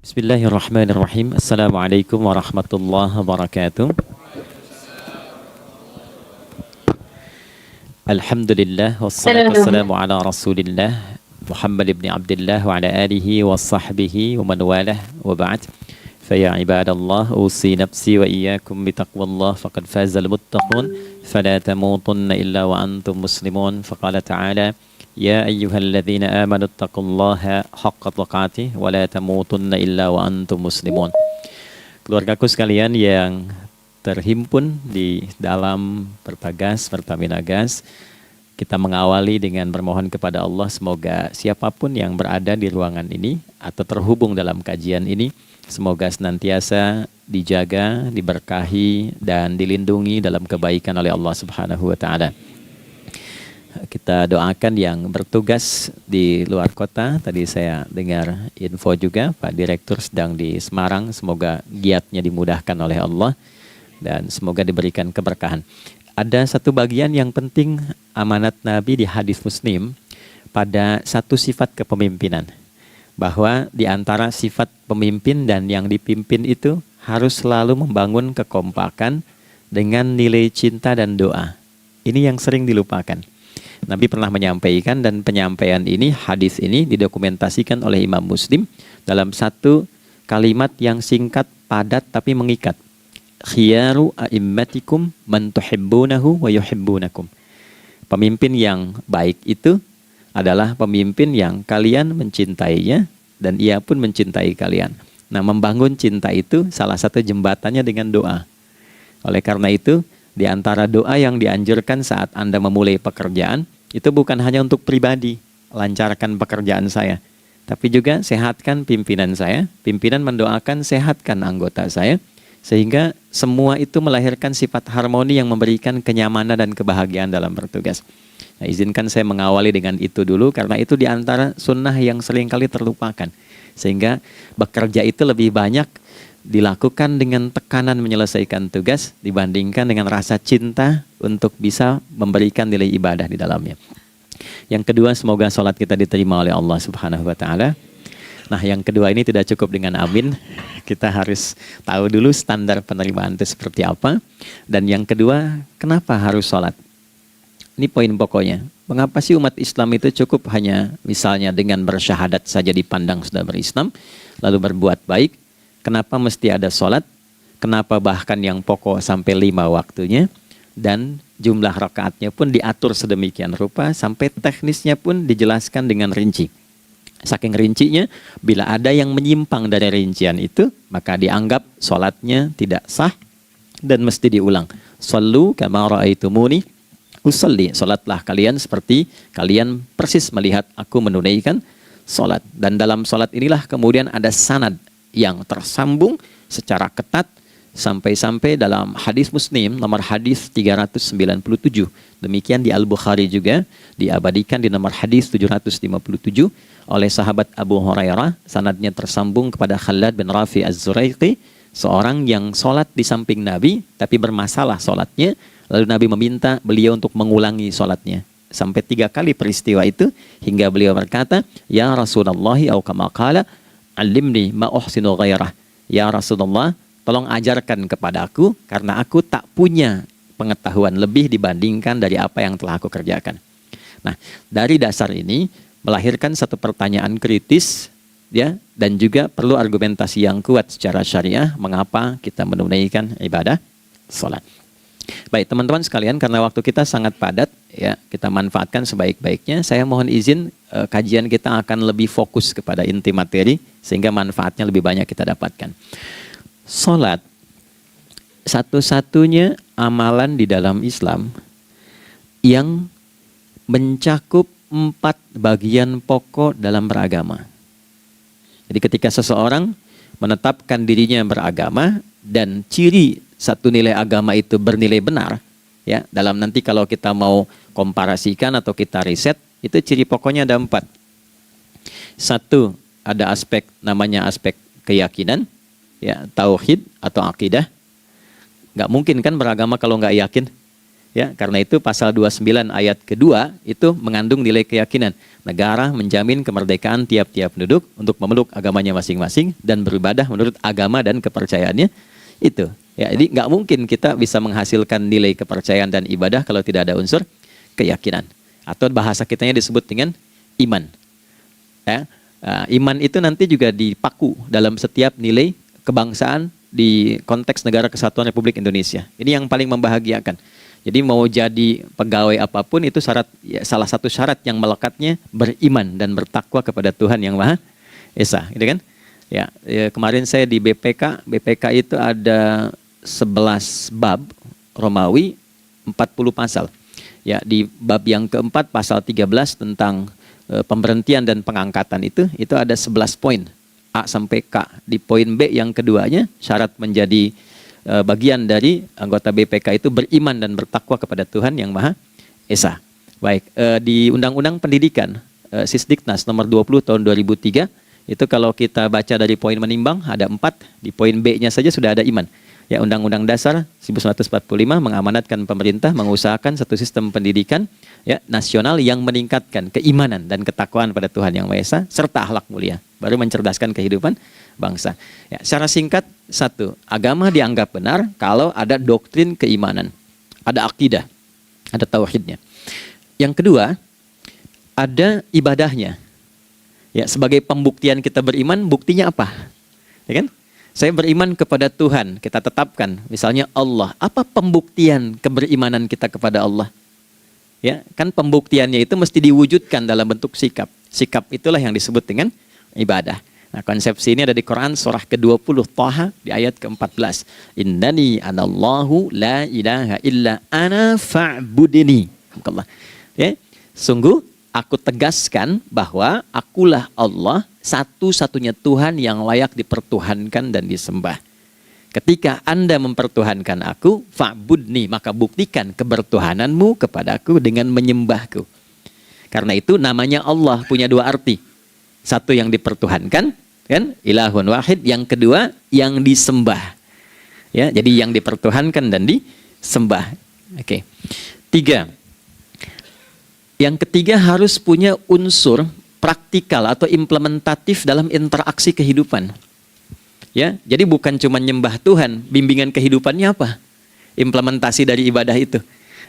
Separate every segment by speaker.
Speaker 1: Bismillahirrahmanirrahim. Assalamualaikum warahmatullahi wabarakatuh. Alhamdulillah wassalatu wassalamu ala Rasulillah Muhammad ibn Abdullah wa ala alihi wa sahbihi wa man walah wa ba'd. Faya ibadallah usi nafsi wa iyyakum bitaqwallah faqad fazal muttaqun fala tamutunna illa wa antum muslimun. Faqala ta'ala Ya ayyuhalladzina amanu taqullaha haqqa tuqatih wa la tamutunna illa wa antum muslimun. Keluargaku sekalian yang terhimpun di dalam Perbagas, Pertamina Gas, kita mengawali dengan bermohon kepada Allah semoga siapapun yang berada di ruangan ini atau terhubung dalam kajian ini, semoga senantiasa dijaga, diberkahi dan dilindungi dalam kebaikan oleh Allah Subhanahu wa taala. Kita doakan yang bertugas di luar kota. Tadi saya dengar info juga Pak Direktur sedang di Semarang. Semoga giatnya dimudahkan oleh Allah dan semoga diberikan keberkahan. Ada satu bagian yang penting amanat Nabi di hadis Muslim pada satu sifat kepemimpinan. Bahwa di antara sifat pemimpin dan yang dipimpin itu harus selalu membangun kekompakan dengan nilai cinta dan doa. Ini yang sering dilupakan. Nabi pernah menyampaikan dan penyampaian ini, hadis ini didokumentasikan oleh Imam Muslim dalam satu kalimat yang singkat, padat tapi mengikat. Khiyaru a'immatikum man tuhibbunahu wa yuhibbunakum. Pemimpin yang baik itu adalah pemimpin yang kalian mencintainya dan ia pun mencintai kalian. Nah, membangun cinta itu salah satu jembatannya dengan doa. Oleh karena itu, di antara doa yang dianjurkan saat Anda memulai pekerjaan, itu bukan hanya untuk pribadi, lancarkan pekerjaan saya. Tapi juga sehatkan pimpinan saya, pimpinan mendoakan sehatkan anggota saya, sehingga semua itu melahirkan sifat harmoni yang memberikan kenyamanan dan kebahagiaan dalam bertugas. Nah, izinkan saya mengawali dengan itu dulu, karena itu di antara sunnah yang seringkali terlupakan. Sehingga bekerja itu lebih banyak dilakukan dengan tekanan menyelesaikan tugas dibandingkan dengan rasa cinta untuk bisa memberikan nilai ibadah di dalamnya. Yang kedua, semoga sholat kita diterima oleh Allah Subhanahu wa taala. Nah, yang kedua ini tidak cukup dengan amin. Kita harus tahu dulu standar penerimaan itu seperti apa. Dan yang kedua, kenapa harus sholat? Ini poin pokoknya. Mengapa sih umat Islam itu cukup hanya misalnya dengan bersyahadat saja dipandang sudah berislam, lalu berbuat baik? Kenapa mesti ada sholat? Kenapa bahkan yang pokok sampai 5 waktunya? Dan jumlah rakaatnya pun diatur sedemikian rupa sampai teknisnya pun dijelaskan dengan rinci. Saking rincinya, bila ada yang menyimpang dari rincian itu, maka dianggap sholatnya tidak sah dan mesti diulang. Shallu kama ra'aitumuni usalli. Sholatlah kalian seperti kalian persis melihat aku menunaikan sholat. Dan dalam sholat inilah kemudian ada sanad yang tersambung secara ketat sampai-sampai dalam hadis Muslim nomor hadis 397. Demikian di Al-Bukhari juga diabadikan di nomor hadis 757 oleh sahabat Abu Hurairah. Sanadnya tersambung kepada Khalad bin Rafi Az-Zuraiqi, seorang yang sholat di samping Nabi tapi bermasalah sholatnya. Lalu Nabi meminta beliau untuk mengulangi sholatnya. Sampai 3 kali peristiwa itu hingga beliau berkata, Ya Rasulullah au kama qala Alimni ma uhsinu ghairah. Ya Rasulullah, tolong ajarkan kepadaku karena aku tak punya pengetahuan lebih dibandingkan dari apa yang telah aku kerjakan. Nah, dari dasar ini melahirkan satu pertanyaan kritis ya, dan juga perlu argumentasi yang kuat secara syariah mengapa kita menunaikan ibadah salat. Baik teman-teman sekalian, karena waktu kita sangat padat ya, kita manfaatkan sebaik-baiknya. Saya mohon izin kajian kita akan lebih fokus kepada inti materi sehingga manfaatnya lebih banyak kita dapatkan. Salat satu-satunya amalan di dalam Islam yang mencakup 4 bagian pokok dalam beragama. Jadi ketika seseorang menetapkan dirinya beragama dan ciri satu nilai agama itu bernilai benar, ya, dalam nanti kalau kita mau komparasikan atau kita riset, itu ciri pokoknya ada 4. Satu, ada aspek namanya aspek keyakinan, ya, tauhid atau akidah. Nggak mungkin kan beragama kalau nggak yakin. Ya, karena itu pasal 29 ayat kedua itu mengandung nilai keyakinan. Negara menjamin kemerdekaan tiap-tiap penduduk untuk memeluk agamanya masing-masing dan beribadah menurut agama dan kepercayaannya itu. Ya, jadi nggak mungkin kita bisa menghasilkan nilai kepercayaan dan ibadah kalau tidak ada unsur keyakinan. Atau bahasa kitanya disebut dengan iman. Ya, iman itu nanti juga dipaku dalam setiap nilai kebangsaan di konteks Negara Kesatuan Republik Indonesia. Ini yang paling membahagiakan. Jadi mau jadi pegawai apapun itu syarat, ya, salah satu syarat yang melekatnya beriman dan bertakwa kepada Tuhan Yang Maha Esa, gitu kan? Ya, kemarin saya di BPK itu ada 11 bab Romawi, 40 pasal. Ya, di bab yang keempat pasal 13 tentang pemberhentian dan pengangkatan itu ada 11 poin A sampai K. Di poin B yang keduanya syarat menjadi bagian dari anggota BPK itu beriman dan bertakwa kepada Tuhan Yang Maha Esa. Baik, di Undang-Undang Pendidikan Sisdiknas nomor 20 tahun 2003 itu kalau kita baca dari poin menimbang ada 4, di poin B-nya saja sudah ada iman. Ya, Undang-Undang Dasar 1945 mengamanatkan pemerintah mengusahakan satu sistem pendidikan ya nasional yang meningkatkan keimanan dan ketakwaan pada Tuhan Yang Maha Esa serta akhlak mulia, baru mencerdaskan kehidupan bangsa. Ya, secara singkat, satu, agama dianggap benar kalau ada doktrin keimanan, ada akidah, ada tauhidnya. Yang kedua, ada ibadahnya. Ya, sebagai pembuktian kita beriman, buktinya apa? Ya kan? Saya beriman kepada Tuhan, kita tetapkan, misalnya Allah. Apa pembuktian keberimanan kita kepada Allah? Ya, kan pembuktiannya itu mesti diwujudkan dalam bentuk sikap. Sikap itulah yang disebut dengan ibadah. Nah, konsepsi ini ada di Quran surah ke-20 Thaha di ayat ke-14. Innani anallahu la ilaha illa ana fa'budini. Ya, sungguh aku tegaskan bahwa akulah Allah, satu-satunya Tuhan yang layak dipertuhankan dan disembah. Ketika Anda mempertuhankan aku, fa'budni, maka buktikan kebertuhananmu kepadaku dengan menyembahku. Karena itu namanya Allah punya dua arti. Satu yang dipertuhankan, kan? Ilahun wahid. Yang kedua yang disembah. Ya, jadi yang dipertuhankan dan disembah. Oke. 3. Yang ketiga harus punya unsur praktikal atau implementatif dalam interaksi kehidupan. Ya, jadi bukan cuma nyembah Tuhan, bimbingan kehidupannya apa? Implementasi dari ibadah itu.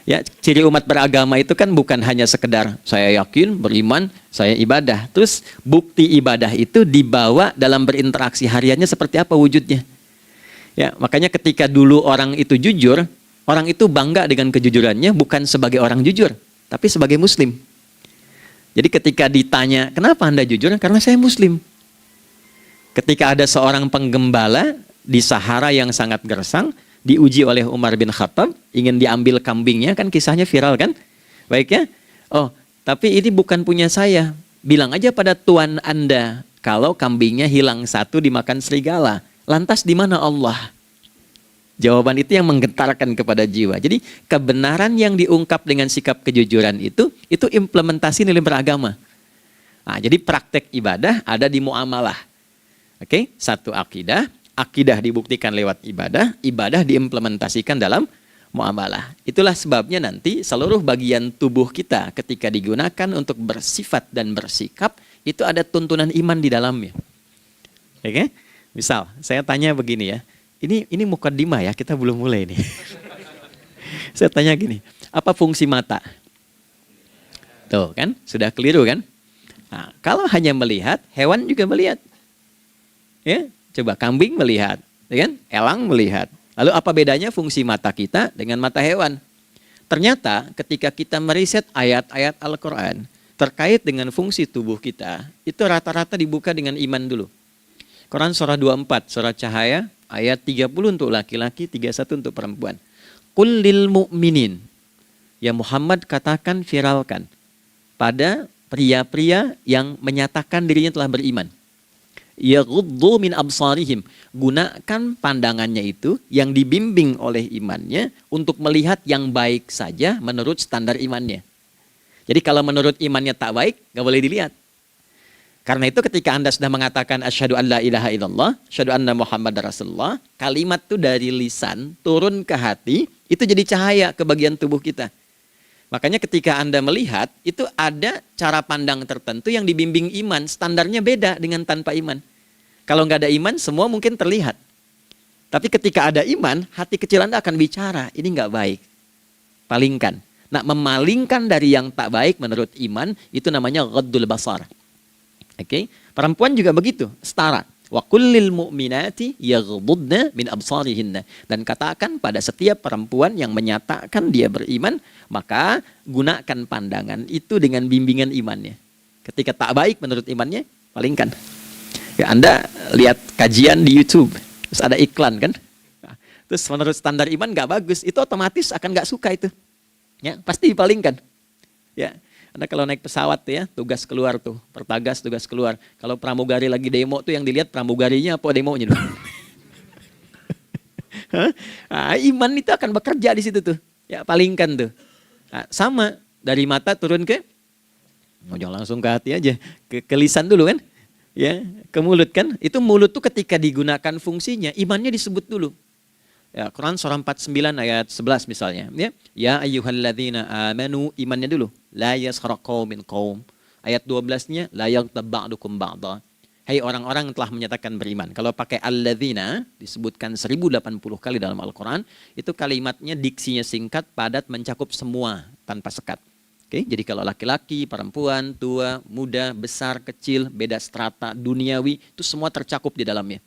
Speaker 1: Ya, ciri umat beragama itu kan bukan hanya sekedar saya yakin, beriman, saya ibadah. Terus bukti ibadah itu dibawa dalam berinteraksi hariannya seperti apa wujudnya. Ya, makanya ketika dulu orang itu jujur, orang itu bangga dengan kejujurannya bukan sebagai orang jujur, tapi sebagai muslim. Jadi ketika ditanya, kenapa Anda jujur? Karena saya muslim. Ketika ada seorang penggembala di Sahara yang sangat gersang, diuji oleh Umar bin Khattab, ingin diambil kambingnya, kan kisahnya viral kan? Baik ya? Oh, tapi ini bukan punya saya. Bilang aja pada tuan Anda, kalau kambingnya hilang satu dimakan serigala. Lantas di mana Allah? Jawaban itu yang menggetarkan kepada jiwa. Jadi kebenaran yang diungkap dengan sikap kejujuran itu implementasi nilai beragama. Nah, jadi praktek ibadah ada di muamalah. Oke, satu akidah. Akidah dibuktikan lewat ibadah, ibadah diimplementasikan dalam muamalah. Itulah sebabnya nanti seluruh bagian tubuh kita ketika digunakan untuk bersifat dan bersikap, itu ada tuntunan iman di dalamnya. Oke? Misal, saya tanya begini ya, ini mukaddimah ya, kita belum mulai nih. Saya tanya gini, apa fungsi mata? Tuh kan, sudah keliru kan? Nah, kalau hanya melihat, hewan juga melihat. Ya? Coba kambing melihat, ya kan? Elang melihat. Lalu apa bedanya fungsi mata kita dengan mata hewan? Ternyata ketika kita meriset ayat-ayat Al-Quran terkait dengan fungsi tubuh kita, itu rata-rata dibuka dengan iman dulu. Quran surah 24, surah Cahaya, ayat 30 untuk laki-laki, 31 untuk perempuan. Qul lil mu'minin, ya Muhammad katakan, viralkan pada pria-pria yang menyatakan dirinya telah beriman. Yaghuddu min absarihim, gunakan pandangannya itu yang dibimbing oleh imannya untuk melihat yang baik saja menurut standar imannya. Jadi kalau menurut imannya tak baik, nggak boleh dilihat. Karena itu ketika Anda sudah mengatakan asyhadu an la ilaha illallah, asyhadu anna Muhammad Rasulullah, kalimat itu dari lisan turun ke hati, Itu jadi cahaya ke bagian tubuh kita. Makanya ketika Anda melihat, itu ada cara pandang tertentu yang dibimbing iman. Standarnya beda dengan tanpa iman. Kalau nggak ada iman, semua mungkin terlihat. Tapi ketika ada iman, hati kecil Anda akan bicara, ini nggak baik. Palingkan. Nah, memalingkan dari yang tak baik menurut iman, itu namanya ghaddul basar. Oke? Perempuan juga begitu, setara. Wa kullil mu'minati yaghdudna min absarihinna. Dan katakan pada setiap perempuan yang menyatakan dia beriman, maka gunakan pandangan itu dengan bimbingan imannya. Ketika tak baik menurut imannya, palingkan. Ya, Anda lihat kajian di YouTube, terus ada iklan kan? Nah, terus menurut standar iman nggak bagus, itu otomatis akan nggak suka itu. Ya, pasti dipalingkan. Ya. Anda kalau naik pesawat ya, tugas keluar tuh, pertagas tugas keluar. Kalau pramugari lagi demo tuh yang dilihat pramugarinya apa demonya tuh. Nah, iman itu akan bekerja di situ tuh. Ya, palingkan tuh. Nah, sama dari mata turun ke, jangan langsung ke hati aja, ke lisan dulu kan. Ya, ke mulut kan. Itu mulut tuh ketika digunakan fungsinya, imannya disebut dulu. Ya, Quran surah 49 ayat 11 misalnya, ya. Ya ayyuhalladzina amanu, imannya dulu. La yaskhar qaumin qaum. Ayat 12-nya la yaghtab ba'dukum ba'dha. Hai orang-orang yang telah menyatakan beriman. Kalau pakai alladzina disebutkan 1080 kali dalam Al-Qur'an, itu kalimatnya diksinya singkat, padat, mencakup semua tanpa sekat. Oke, jadi kalau laki-laki, perempuan, tua, muda, besar, kecil, beda strata, duniawi, itu semua tercakup di dalamnya.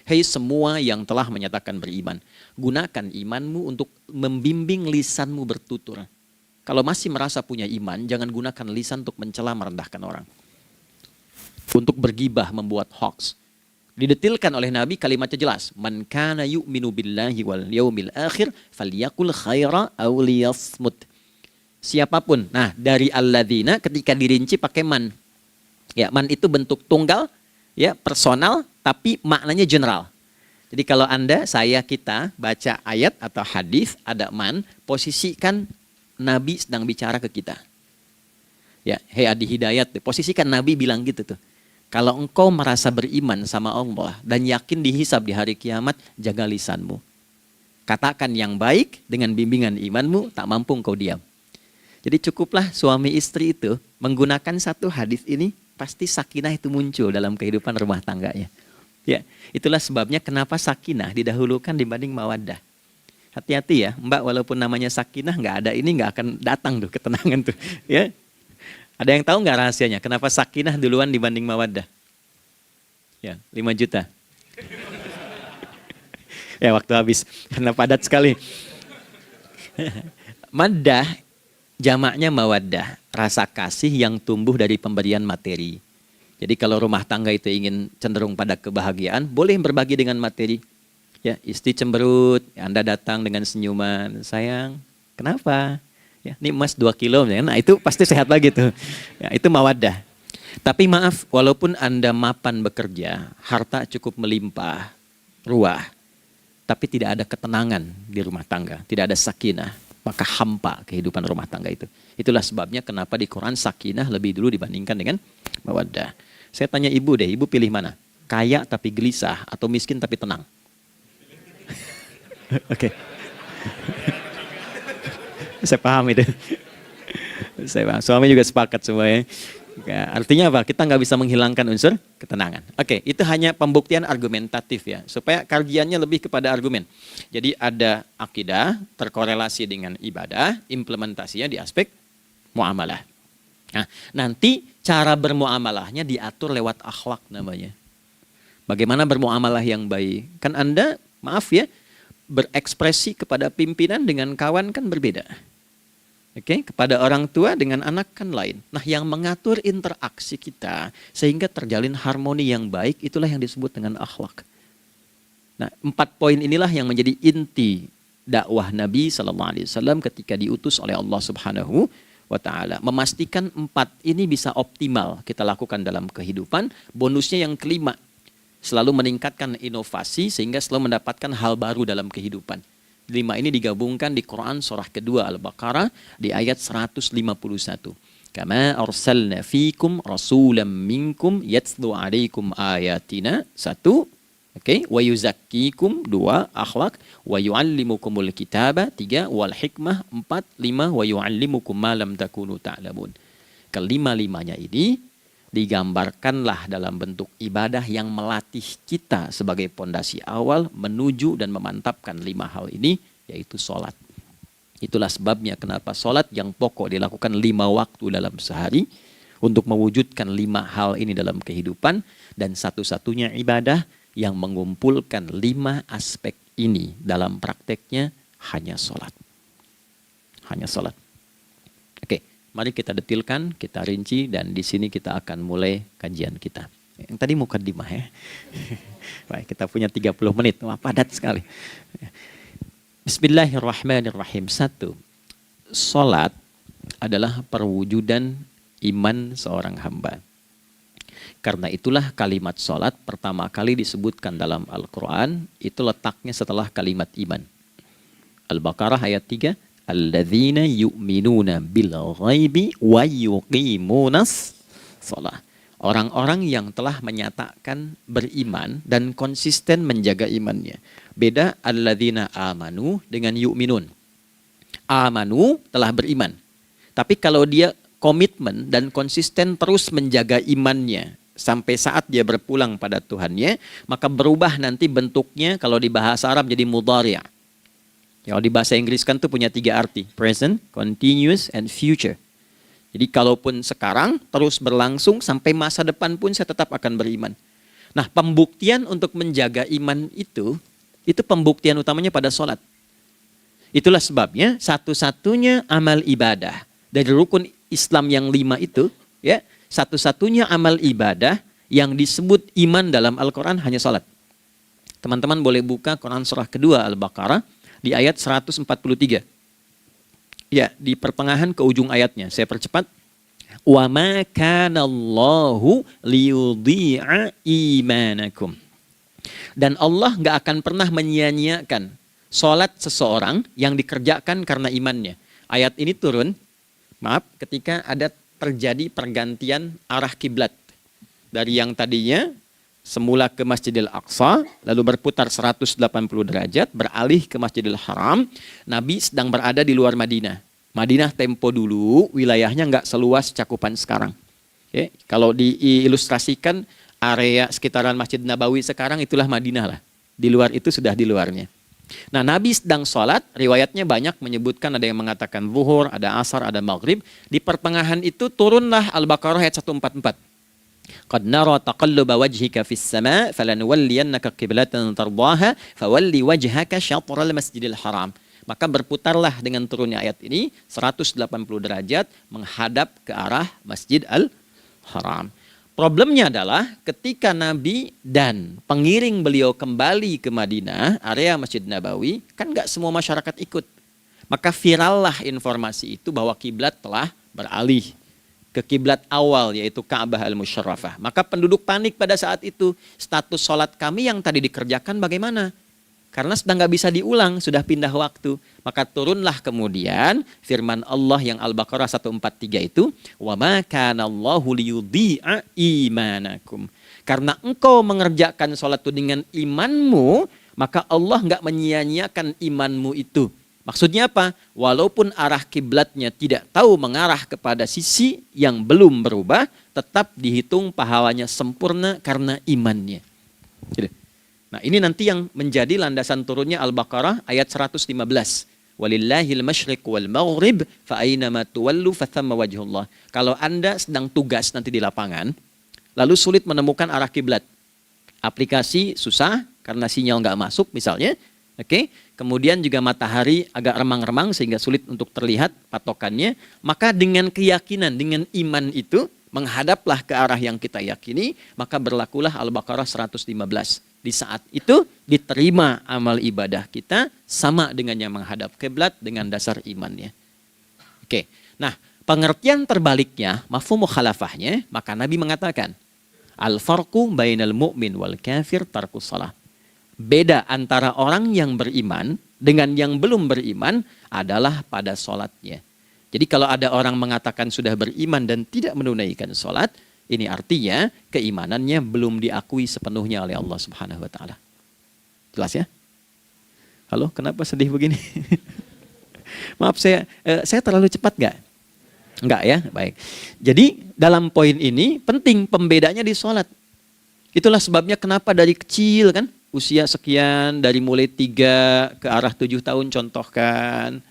Speaker 1: Hei semua yang telah menyatakan beriman, gunakan imanmu untuk membimbing lisanmu bertutur. Kalau masih merasa punya iman, jangan gunakan lisan untuk mencela merendahkan orang. Untuk bergibah, membuat hoax. Didetilkan oleh Nabi kalimatnya jelas. Man kana yu'minu billahi wal yaumil akhir falyakul khaira aw liyasmut. Siapapun. Nah, dari alladzina ketika dirinci pakai man. Ya, man itu bentuk tunggal, ya, personal, tapi maknanya general. Jadi kalau Anda, saya, kita baca ayat atau hadis ada man, posisikan Nabi sedang bicara ke kita. Ya, hei Adi Hidayat, posisikan Nabi bilang gitu tuh. Kalau engkau merasa beriman sama Allah dan yakin dihisab di hari kiamat, jaga lisanmu. Katakan yang baik dengan bimbingan imanmu, tak mampu engkau diam. Jadi cukuplah suami istri itu menggunakan satu hadis ini, pasti sakinah itu muncul dalam kehidupan rumah tangganya. Ya, itulah sebabnya kenapa sakinah didahulukan dibanding mawaddah. Hati-hati ya, Mbak, walaupun namanya sakinah nggak ada ini nggak akan datang tuh ketenangan tuh. Ya, ada yang tahu nggak rahasianya? Kenapa sakinah duluan dibanding mawaddah? Ya, 5 juta. Ya, waktu habis karena padat sekali. Maddah jamaknya mawaddah, rasa kasih yang tumbuh dari pemberian materi. Jadi kalau rumah tangga itu ingin cenderung pada kebahagiaan, boleh berbagi dengan materi. Ya, istri cemberut, Anda datang dengan senyuman, sayang, kenapa? Ya, ini emas 2 kilo, nah itu pasti sehat lagi tuh. Ya, itu mawaddah. Tapi maaf, walaupun Anda mapan bekerja, harta cukup melimpah, ruah, tapi tidak ada ketenangan di rumah tangga, tidak ada sakinah, maka hampa kehidupan rumah tangga itu. Itulah sebabnya kenapa di Quran sakinah lebih dulu dibandingkan dengan mawaddah. Saya tanya ibu deh, ibu pilih mana? Kaya tapi gelisah atau miskin tapi tenang? Oke. Saya paham itu. Saya paham. Suami juga sepakat semua ya. Artinya apa? Kita nggak bisa menghilangkan unsur ketenangan. Oke, itu hanya pembuktian argumentatif ya. Supaya kajiannya lebih kepada argumen. Jadi ada akidah terkorelasi dengan ibadah, implementasinya di aspek muamalah. Nah, nanti cara bermuamalahnya diatur lewat akhlak namanya. Bagaimana bermuamalah yang baik? Kan Anda, maaf ya, berekspresi kepada pimpinan dengan kawan kan berbeda. Oke, kepada orang tua dengan anak kan lain. Nah, yang mengatur interaksi kita sehingga terjalin harmoni yang baik, itulah yang disebut dengan akhlak. Nah, 4 poin inilah yang menjadi inti dakwah Nabi SAW ketika diutus oleh Allah Subhanahu wa ta'ala. Memastikan 4 ini bisa optimal kita lakukan dalam kehidupan. Bonusnya yang kelima, selalu meningkatkan inovasi sehingga selalu mendapatkan hal baru dalam kehidupan. 5 ini digabungkan di Quran surah kedua Al-Baqarah di ayat 151. Kama arsalna fikum rasulam minkum yatslu alaikum ayatina. 1. Oke, wa yuzakkikum 2, akhlak, wa yu'allimukumul kitaba 3, wal hikmah 4, 5, wa yu'allimukum ma lam takunu ta'lamun. Kelima-limanya ini digambarkanlah dalam bentuk ibadah yang melatih kita sebagai pondasi awal menuju dan memantapkan 5 hal ini, yaitu sholat. Itulah sebabnya kenapa sholat yang pokok dilakukan 5 waktu dalam sehari untuk mewujudkan 5 hal ini dalam kehidupan, dan satu-satunya ibadah yang mengumpulkan 5 aspek ini dalam prakteknya hanya sholat. Hanya sholat. Oke, mari kita detilkan, kita rinci, dan di sini kita akan mulai kajian kita. Yang tadi mukadimah ya. Baik, kita punya 30 menit. Wah, padat sekali. Bismillahirrahmanirrahim. 1. Sholat adalah perwujudan iman seorang hamba. Karena itulah kalimat sholat pertama kali disebutkan dalam Al-Quran, itu letaknya setelah kalimat iman. Al-Baqarah ayat 3, Alladzina yu'minuna bil ghaibi wa yuqimunas sholat. Orang-orang yang telah menyatakan beriman dan konsisten menjaga imannya. Beda alladzina amanu dengan yu'minun. Amanu telah beriman. Tapi kalau dia komitmen dan konsisten terus menjaga imannya sampai saat dia berpulang pada Tuhannya, maka berubah nanti bentuknya kalau di bahasa Arab jadi mudhari'. Kalau di bahasa Inggris kan tuh punya 3 arti, present, continuous, and future. Jadi kalaupun sekarang terus berlangsung sampai masa depan pun saya tetap akan beriman. Nah, pembuktian untuk menjaga iman itu pembuktian utamanya pada sholat. Itulah sebabnya satu-satunya amal ibadah dari rukun Islam yang 5 itu, ya, satu-satunya amal ibadah yang disebut iman dalam Al-Quran hanya salat. Teman-teman boleh buka Quran surah kedua Al-Baqarah di ayat 143. Ya, di pertengahan ke ujung ayatnya. Saya percepat. Wa ma kana Allahu liyudhi'a imanakum. Dan Allah nggak akan pernah menyia-nyiakan salat seseorang yang dikerjakan karena imannya. Ayat ini turun, ketika ada terjadi pergantian arah kiblat dari yang tadinya semula ke Masjidil Aqsa, lalu berputar 180 derajat, beralih ke Masjidil Haram. Nabi sedang berada di luar Madinah. Madinah tempo dulu wilayahnya nggak seluas cakupan sekarang. Oke, kalau diilustrasikan area sekitaran Masjid Nabawi sekarang itulah Madinah lah. Di luar itu sudah di luarnya. Nah, Nabi sedang sholat, riwayatnya banyak menyebutkan ada yang mengatakan zuhur, ada asar, ada maghrib. Di pertengahan itu turunlah Al-Baqarah ayat 144. Qad nara taqalluba wajhika fis sama' falanuwalliyannaka qiblatan tardaha fawalli wajhaka syatral masjidil haram. Maka berputarlah dengan turunnya ayat ini 180 derajat menghadap ke arah Masjid Al-Haram. Problemnya adalah ketika Nabi dan pengiring beliau kembali ke Madinah, area Masjid Nabawi, kan nggak semua masyarakat ikut. Maka virallah informasi itu bahwa kiblat telah beralih ke kiblat awal, yaitu Ka'bah Al-Musyarrafah. Maka penduduk panik pada saat itu. Status sholat kami yang tadi dikerjakan bagaimana? Karena sudah nggak bisa diulang, sudah pindah waktu. Maka turunlah kemudian firman Allah yang Al-Baqarah 143 itu, wa ma kana Allahu liyudhi'a imanakum. Karena engkau mengerjakan sholat itu dengan imanmu, maka Allah nggak menyia-nyiakan imanmu itu. Maksudnya apa? Walaupun arah kiblatnya tidak tahu mengarah kepada sisi yang belum berubah, tetap dihitung pahalanya sempurna karena imannya. Gitu. Nah, ini nanti yang menjadi landasan turunnya Al-Baqarah ayat 115. Walillahil masyriq wal maghrib fa aynama tuwallu fathamma wajhullah. Kalau Anda sedang tugas nanti di lapangan, lalu sulit menemukan arah kiblat. Aplikasi susah karena sinyal nggak masuk misalnya. Oke, kemudian juga matahari agak remang-remang sehingga sulit untuk terlihat patokannya. Maka dengan keyakinan, dengan iman itu, menghadaplah ke arah yang kita yakini, maka berlakulah Al-Baqarah 115. Di saat itu diterima amal ibadah kita sama dengan yang menghadap kiblat dengan dasar imannya. Oke, nah pengertian terbaliknya, mafhum mukhalafahnya, maka Nabi mengatakan, al-farqu bainal mu'min wal kafir tarkus salah. Beda antara orang yang beriman dengan yang belum beriman adalah pada sholatnya. Jadi kalau ada orang mengatakan sudah beriman dan tidak menunaikan sholat, ini artinya keimanannya belum diakui sepenuhnya oleh Allah Subhanahu wa Ta'ala. Jelas ya? Halo, kenapa sedih begini? Maaf, saya terlalu cepat nggak? Enggak ya, baik. Jadi dalam poin ini penting pembedanya di sholat. Itulah sebabnya kenapa dari kecil kan, usia sekian, dari mulai 3 ke arah 7 tahun contohkan.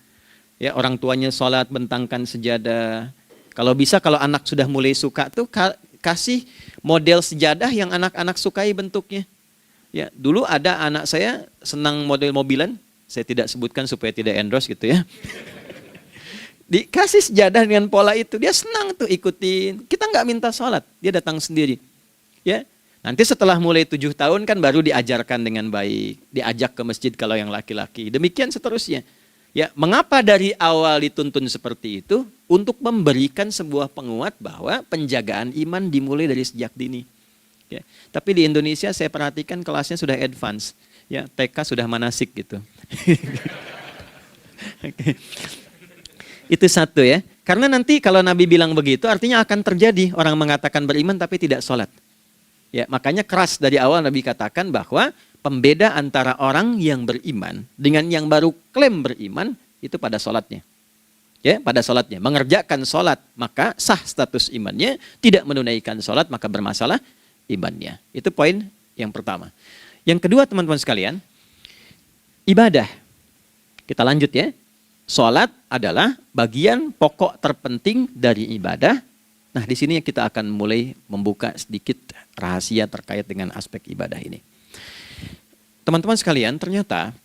Speaker 1: Ya, orang tuanya sholat bentangkan sejadah. Kalau bisa, kalau anak sudah mulai suka tuh kasih model sejadah yang anak-anak sukai bentuknya. Ya, dulu ada anak saya senang model mobilan, saya tidak sebutkan supaya tidak endorse gitu ya. Dikasih sejadah dengan pola itu, dia senang tuh ikutin. Kita nggak minta sholat, dia datang sendiri. Ya, nanti setelah mulai 7 tahun kan baru diajarkan dengan baik, diajak ke masjid kalau yang laki-laki. Demikian seterusnya. Ya, mengapa dari awal dituntun seperti itu? Untuk memberikan sebuah penguat bahwa penjagaan iman dimulai dari sejak dini. Ya, tapi di Indonesia saya perhatikan kelasnya sudah advance. Ya, TK sudah manasik gitu. Okay. Itu satu ya. Karena nanti kalau Nabi bilang begitu artinya akan terjadi orang mengatakan beriman tapi tidak sholat. Ya, makanya keras dari awal Nabi katakan bahwa pembeda antara orang yang beriman dengan yang baru klaim beriman itu pada sholatnya. Ya, pada sholatnya. Mengerjakan sholat maka sah status imannya, tidak menunaikan sholat maka bermasalah imannya. Itu poin yang pertama. Yang kedua teman-teman sekalian, ibadah. Kita lanjut ya. Sholat adalah bagian pokok terpenting dari ibadah. Nah, di sini kita akan mulai membuka sedikit rahasia terkait dengan aspek ibadah ini. Teman-teman sekalian, ternyata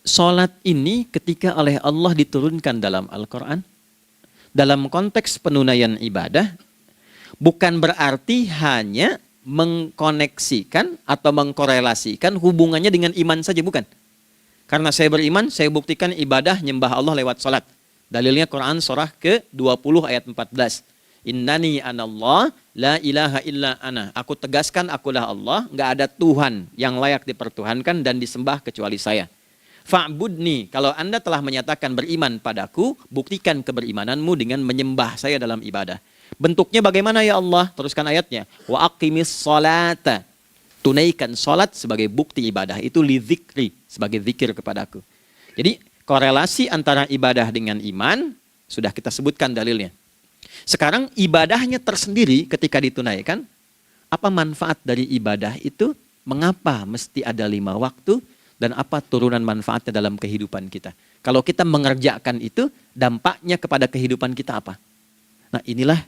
Speaker 1: sholat ini ketika oleh Allah diturunkan dalam Al-Quran, dalam konteks penunaian ibadah, bukan berarti hanya mengkoneksikan atau mengkorelasikan hubungannya dengan iman saja, bukan. Karena saya beriman, saya buktikan ibadah nyembah Allah lewat sholat. Dalilnya Quran surah ke-20 ayat 14. Innani anallah la ilaha illa ana. Aku tegaskan akulah Allah, nggak ada Tuhan yang layak dipertuhankan dan disembah kecuali saya. Fa'budni, kalau Anda telah menyatakan beriman padaku, buktikan keberimananmu dengan menyembah saya dalam ibadah. Bentuknya bagaimana ya Allah? Teruskan ayatnya. Wa aqimis sholata. Tunaikan sholat sebagai bukti ibadah. Itu li dzikri, sebagai zikir kepadaku. Jadi korelasi antara ibadah dengan iman, sudah kita sebutkan dalilnya. Sekarang ibadahnya tersendiri ketika ditunaikan, apa manfaat dari ibadah itu? Mengapa mesti ada 5 waktu? Dan apa turunan manfaatnya dalam kehidupan kita? Kalau kita mengerjakan itu, dampaknya kepada kehidupan kita apa? Nah, inilah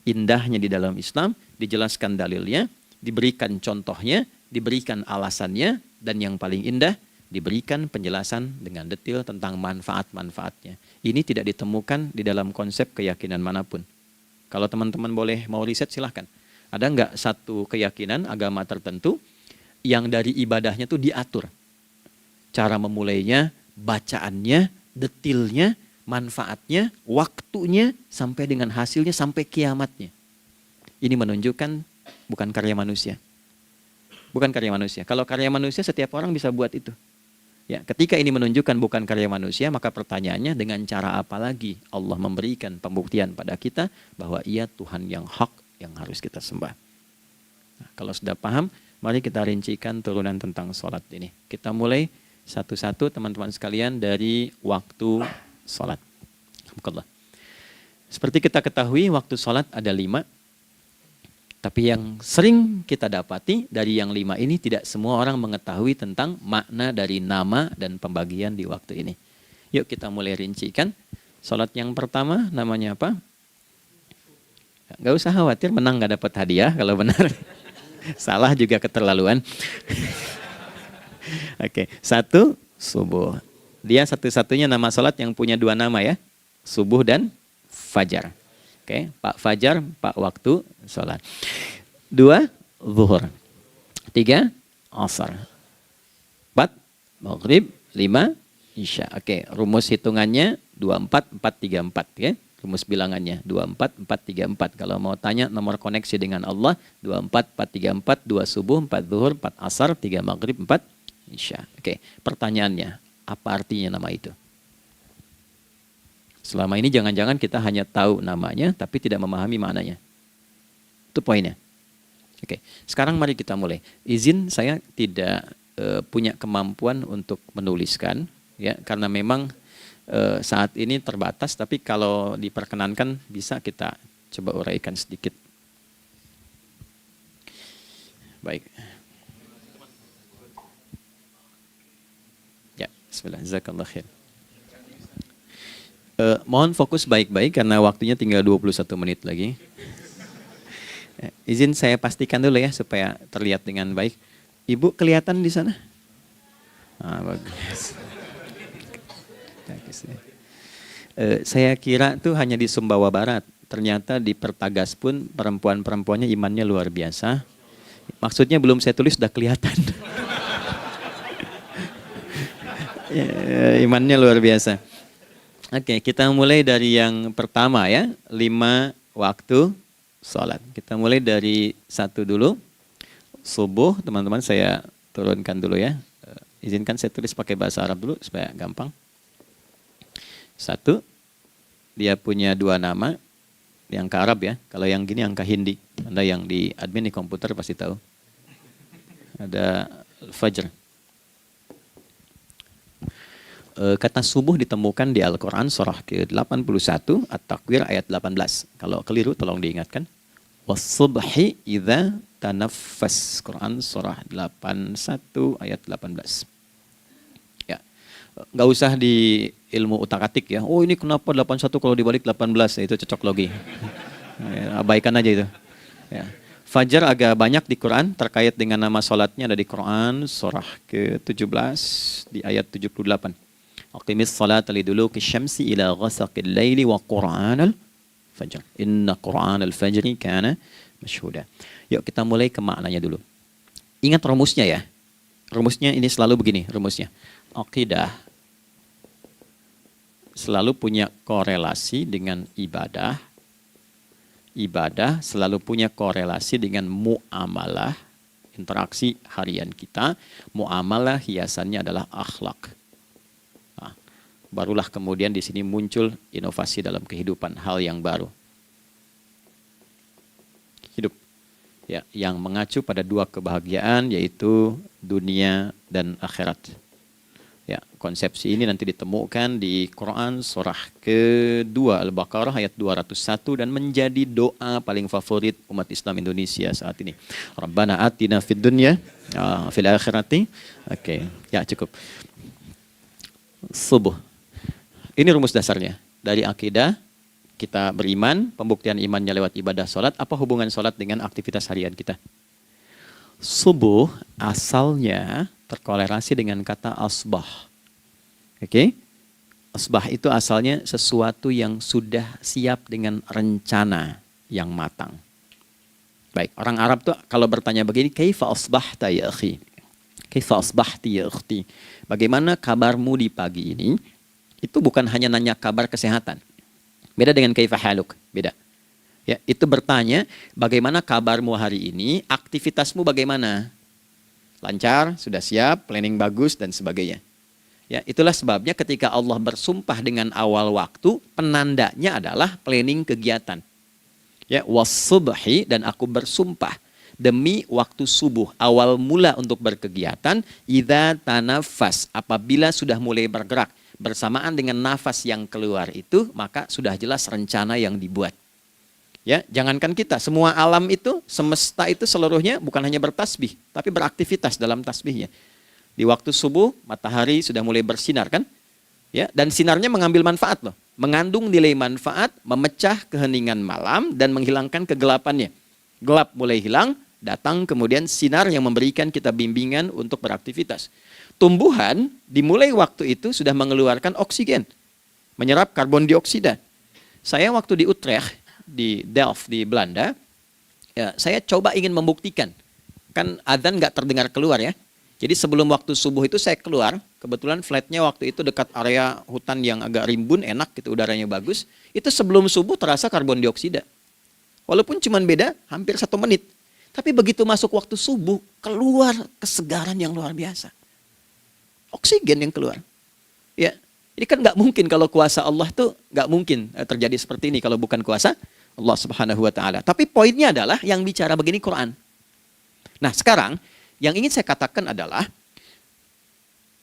Speaker 1: indahnya di dalam Islam, dijelaskan dalilnya, diberikan contohnya, diberikan alasannya, dan yang paling indah, diberikan penjelasan dengan detail tentang manfaat-manfaatnya. Ini tidak ditemukan di dalam konsep keyakinan manapun. Kalau teman-teman boleh mau riset silahkan. Ada nggak satu keyakinan agama tertentu yang dari ibadahnya tuh diatur? Cara memulainya, bacaannya, detailnya, manfaatnya, waktunya, sampai dengan hasilnya, sampai kiamatnya. Ini menunjukkan bukan karya manusia. Bukan karya manusia. Kalau karya manusia setiap orang bisa buat itu. Ya, ketika ini menunjukkan bukan karya manusia, maka pertanyaannya dengan cara apa lagi Allah memberikan pembuktian pada kita bahwa Ia Tuhan yang hak yang harus kita sembah. Nah, kalau sudah paham, mari kita rincikan turunan tentang sholat ini. Kita mulai satu-satu teman-teman sekalian dari waktu sholat. Seperti kita ketahui waktu sholat ada 5. Tapi yang sering kita dapati dari yang 5 ini tidak semua orang mengetahui tentang makna dari nama dan pembagian di waktu ini. Yuk kita mulai rincikan. Sholat yang pertama namanya apa? Gak usah khawatir menang gak dapat hadiah kalau benar. Salah juga keterlaluan. Oke, 1 subuh. Dia satu-satunya nama sholat yang punya 2 nama ya. Subuh dan fajar. Oke, Pak Fajar, Pak waktu sholat. 2, zuhur. 3, asar. 4, maghrib. 5, isya. Oke, rumus hitungannya 24, 4, 3, 4. Ya. Rumus bilangannya 24, 4, 3, 4. Kalau mau tanya nomor koneksi dengan Allah, 24, 4, 3, 4, 2 subuh, 4 zuhur, 4 asar, 3 maghrib, 4 isya. Oke, pertanyaannya, apa artinya nama itu? Selama ini jangan-jangan kita hanya tahu namanya, tapi tidak memahami maknanya. Itu poinnya. Oke, sekarang mari kita mulai. Izin saya tidak punya kemampuan untuk menuliskan, ya, karena memang saat ini terbatas, tapi kalau diperkenankan bisa kita coba uraikan sedikit. Baik. Ya, bismillah, jazakallah khair. Mohon fokus baik-baik karena waktunya tinggal 21 menit lagi. Izin saya pastikan dulu ya supaya terlihat dengan baik. Ibu kelihatan di sana? Bagus. Saya kira tuh hanya di Sumbawa Barat. Ternyata di Pertagas pun perempuan-perempuannya imannya luar biasa. Maksudnya belum saya tulis sudah kelihatan. Imannya luar biasa. Oke, kita mulai dari yang pertama ya. 5 waktu sholat. Kita mulai dari 1 dulu. Subuh, teman-teman saya turunkan dulu ya. Izinkan saya tulis pakai bahasa Arab dulu supaya gampang. 1, dia punya 2 nama. Yang ke Arab ya. Kalau yang gini angka Hindi. Anda yang di admin di komputer pasti tahu. Ada Fajr. Kata subuh ditemukan di Al-Quran surah ke-81 At-Takwir ayat 18. Kalau keliru tolong diingatkan. Was-subhi idza tanaffas. Quran surah 81 ayat 18. Ya. Nggak usah di ilmu utak-atik ya. Oh ini kenapa 81 kalau dibalik 18? Ya, itu cocok logi. Ya, abaikan aja itu. Ya. Fajar agak banyak di Quran terkait dengan nama sholatnya ada di Quran surah ke-17 di ayat 78. Aqimis salata liduluki syamsi ila ghasaqil laili wa qur'anal fajr. Inna qur'anal fajri kana masyhuda. Yuk kita mulai ke maknanya dulu. Ingat rumusnya ya. Rumusnya ini selalu begini rumusnya. Aqidah selalu punya korelasi dengan ibadah. Ibadah selalu punya korelasi dengan muamalah, interaksi harian kita. Muamalah hiasannya adalah akhlak. Nah, barulah kemudian di sini muncul inovasi dalam kehidupan, hal yang baru. Hidup ya, yang mengacu pada 2 kebahagiaan yaitu dunia dan akhirat. Ya, konsepsi ini nanti ditemukan di Quran surah ke-2 Al-Baqarah ayat 201 dan menjadi doa paling favorit umat Islam Indonesia saat ini. Rabbana atina fid dunya fil akhirati. Oke, ya cukup. Subuh. Ini rumus dasarnya. Dari akidah kita beriman, pembuktian imannya lewat ibadah sholat. Apa hubungan sholat dengan aktivitas harian kita? Subuh asalnya terkolerasi dengan kata asbah. Oke? Asbah itu asalnya sesuatu yang sudah siap dengan rencana yang matang. Baik, orang Arab tuh kalau bertanya begini, kaifa asbahta ya akhi? Kaifa asbahti ya ukhti? Bagaimana kabarmu di pagi ini? Itu bukan hanya nanya kabar kesehatan. Beda dengan kaifa haluk, beda. Ya, itu bertanya, bagaimana kabarmu hari ini? Aktivitasmu bagaimana? Lancar, sudah siap, planning bagus, dan sebagainya. Ya, itulah sebabnya ketika Allah bersumpah dengan awal waktu, penandanya adalah planning kegiatan. Ya, was-subhi, dan aku bersumpah demi waktu subuh, awal mula untuk berkegiatan, idza tanafas, apabila sudah mulai bergerak, bersamaan dengan nafas yang keluar itu, maka sudah jelas rencana yang dibuat. Ya, jangankan kita, semua alam itu, semesta itu seluruhnya bukan hanya bertasbih, tapi beraktivitas dalam tasbihnya. Di waktu subuh, matahari sudah mulai bersinar kan? Ya, dan sinarnya mengambil manfaat loh. Mengandung nilai manfaat, memecah keheningan malam dan menghilangkan kegelapannya. Gelap mulai hilang, datang kemudian sinar yang memberikan kita bimbingan untuk beraktivitas. Tumbuhan dimulai waktu itu sudah mengeluarkan oksigen, menyerap karbon dioksida. Saya waktu di Utrecht, di Delft di Belanda, ya, saya coba ingin membuktikan. Kan adzan nggak terdengar keluar ya. Jadi sebelum waktu subuh itu saya keluar, kebetulan flatnya waktu itu dekat area hutan yang agak rimbun, enak gitu, udaranya bagus. Itu sebelum subuh terasa karbon dioksida. Walaupun cuma beda hampir 1 menit. Tapi begitu masuk waktu subuh, keluar kesegaran yang luar biasa. Oksigen yang keluar. Ya, ini kan nggak mungkin kalau kuasa Allah tuh nggak mungkin terjadi seperti ini kalau bukan kuasa Allah Subhanahu wa taala. Tapi poinnya adalah yang bicara begini Quran. Nah, sekarang yang ingin saya katakan adalah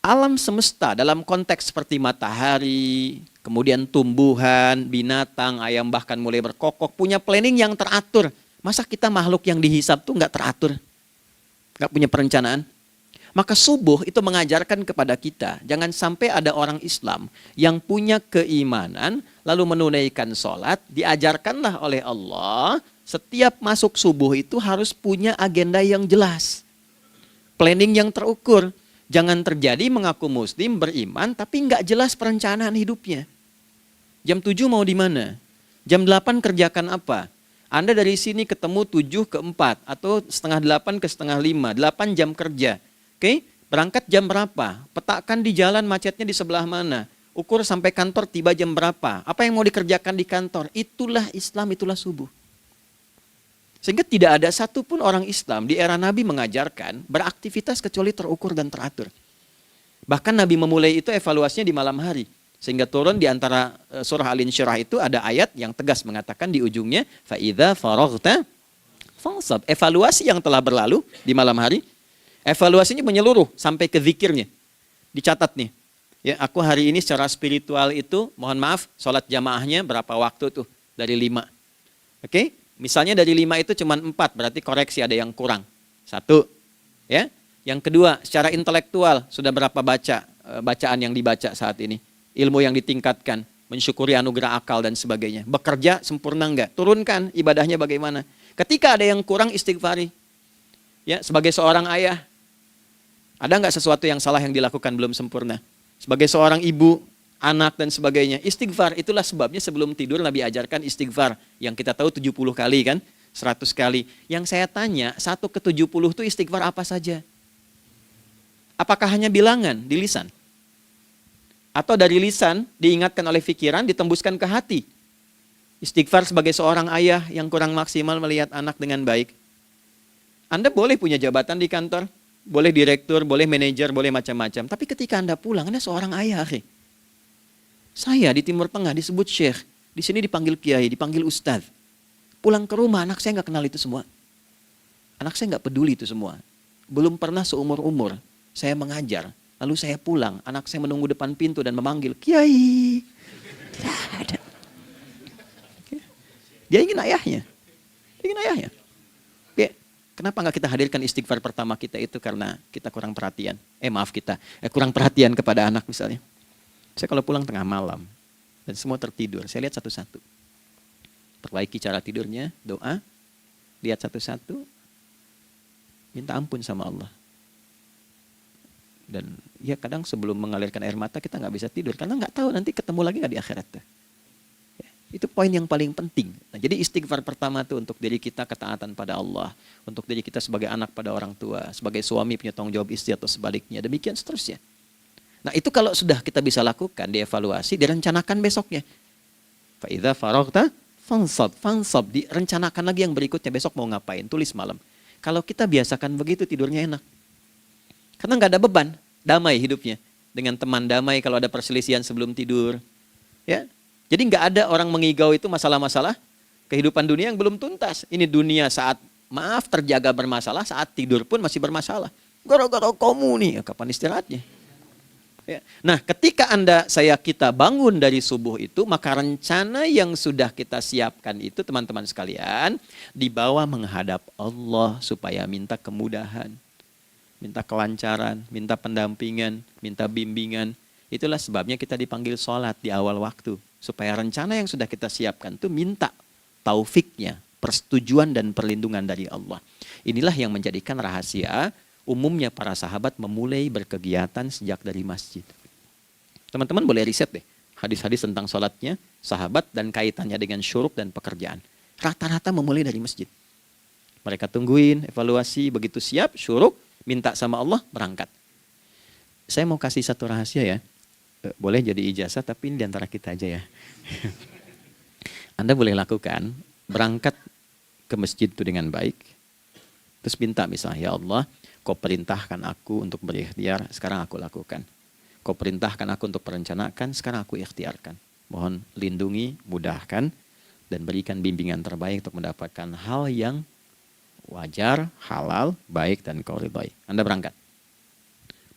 Speaker 2: alam semesta dalam konteks seperti matahari, kemudian tumbuhan, binatang, ayam bahkan mulai berkokok, punya planning yang teratur. Masa kita makhluk yang dihisab tuh nggak teratur? Nggak punya perencanaan? Maka subuh itu mengajarkan kepada kita, jangan sampai ada orang Islam yang punya keimanan, lalu menunaikan sholat, diajarkanlah oleh Allah, setiap masuk subuh itu harus punya agenda yang jelas. Planning yang terukur. Jangan terjadi mengaku muslim, beriman, tapi nggak jelas perencanaan hidupnya. Jam 7 mau di mana? Jam 8 kerjakan apa? Anda dari sini ketemu 7 ke 4, atau setengah 8 ke setengah 5, 8 jam kerja. Oke, berangkat jam berapa? Petakan di jalan macetnya di sebelah mana? Ukur sampai kantor tiba jam berapa? Apa yang mau dikerjakan di kantor? Itulah Islam, itulah subuh. Sehingga tidak ada satupun orang Islam di era Nabi mengajarkan beraktivitas kecuali terukur dan teratur. Bahkan Nabi memulai itu evaluasinya di malam hari. Sehingga turun di antara surah Al-Insyirah itu ada ayat yang tegas mengatakan di ujungnya, فَإِذَا فَرَغْتَ فَانْصَبْ. Evaluasi yang telah berlalu di malam hari. Evaluasinya menyeluruh sampai ke zikirnya. Dicatat nih. Ya, aku hari ini secara spiritual itu, mohon maaf, sholat jamaahnya berapa waktu tuh? Dari 5. Oke? Misalnya dari 5 itu cuma 4, berarti koreksi ada yang kurang. 1. Ya. Yang kedua, secara intelektual sudah berapa bacaan yang dibaca saat ini? Ilmu yang ditingkatkan, mensyukuri anugerah akal dan sebagainya. Bekerja sempurna enggak? Turunkan ibadahnya bagaimana? Ketika ada yang kurang, istighfari. Ya, sebagai seorang ayah, ada nggak sesuatu yang salah yang dilakukan belum sempurna? Sebagai seorang ibu, anak dan sebagainya, istighfar. Itulah sebabnya sebelum tidur Nabi ajarkan istighfar. Yang kita tahu 70 kali kan, 100 kali. Yang saya tanya, 1 ke 70 itu istighfar apa saja? Apakah hanya bilangan di lisan? Atau dari lisan diingatkan oleh pikiran, ditembuskan ke hati? Istighfar sebagai seorang ayah yang kurang maksimal melihat anak dengan baik. Anda boleh punya jabatan di kantor, boleh direktur, boleh manajer, boleh macam-macam. Tapi ketika Anda pulang, Anda seorang ayah. Saya di Timur Tengah disebut syekh, di sini dipanggil kiai, dipanggil ustadz. Pulang ke rumah, anak saya nggak kenal itu semua. Anak saya nggak peduli itu semua. Belum pernah seumur-umur saya mengajar, lalu saya pulang, anak saya menunggu depan pintu dan memanggil, kiai. Tidak ada. Dia ingin ayahnya. Dia ingin ayahnya. Kenapa nggak kita hadirkan istighfar pertama kita itu karena kita kurang perhatian. Kurang perhatian kepada anak misalnya. Saya kalau pulang tengah malam dan semua tertidur, saya lihat satu-satu. Perbaiki cara tidurnya, doa, lihat satu-satu, minta ampun sama Allah. Dan ya kadang sebelum mengalirkan air mata kita nggak bisa tidur karena nggak tahu nanti ketemu lagi nggak di akhirat. Itu poin yang paling penting. Nah, jadi istighfar pertama itu untuk diri kita ketaatan pada Allah. Untuk diri kita sebagai anak pada orang tua. Sebagai suami punya tanggung jawab istri atau sebaliknya. Demikian seterusnya. Nah itu kalau sudah kita bisa lakukan, dievaluasi, direncanakan besoknya. Fa'idha faraghta fansab. Direncanakan lagi yang berikutnya. Besok mau ngapain, tulis malam. Kalau kita biasakan begitu tidurnya enak. Karena nggak ada beban, damai hidupnya. Dengan teman damai kalau ada perselisihan sebelum tidur. Ya. Jadi nggak ada orang mengigau itu masalah-masalah kehidupan dunia yang belum tuntas. Ini dunia saat terjaga bermasalah, saat tidur pun masih bermasalah. Gara-gara kamu nih, kapan istirahatnya? Ya. Nah ketika kita bangun dari subuh itu, maka rencana yang sudah kita siapkan itu teman-teman sekalian, dibawa menghadap Allah supaya minta kemudahan, minta kelancaran, minta pendampingan, minta bimbingan. Itulah sebabnya kita dipanggil sholat di awal waktu. Supaya rencana yang sudah kita siapkan itu minta taufiknya, persetujuan dan perlindungan dari Allah. Inilah yang menjadikan rahasia umumnya para sahabat memulai berkegiatan sejak dari masjid. Teman-teman boleh riset deh hadis-hadis tentang sholatnya sahabat dan kaitannya dengan syuruk dan pekerjaan. Rata-rata memulai dari masjid. Mereka tungguin, evaluasi, begitu siap, syuruk, minta sama Allah, berangkat. Saya mau kasih satu rahasia ya. Boleh jadi ijazah tapi ini diantara kita aja ya. Anda boleh lakukan, berangkat ke masjid itu dengan baik. Terus minta misalnya, ya Allah, kau perintahkan aku untuk berikhtiar, sekarang aku lakukan. Kau perintahkan aku untuk merencanakan, sekarang aku ikhtiarkan. Mohon lindungi, mudahkan, dan berikan bimbingan terbaik untuk mendapatkan hal yang wajar, halal, baik, dan kau ridhoi. Anda berangkat.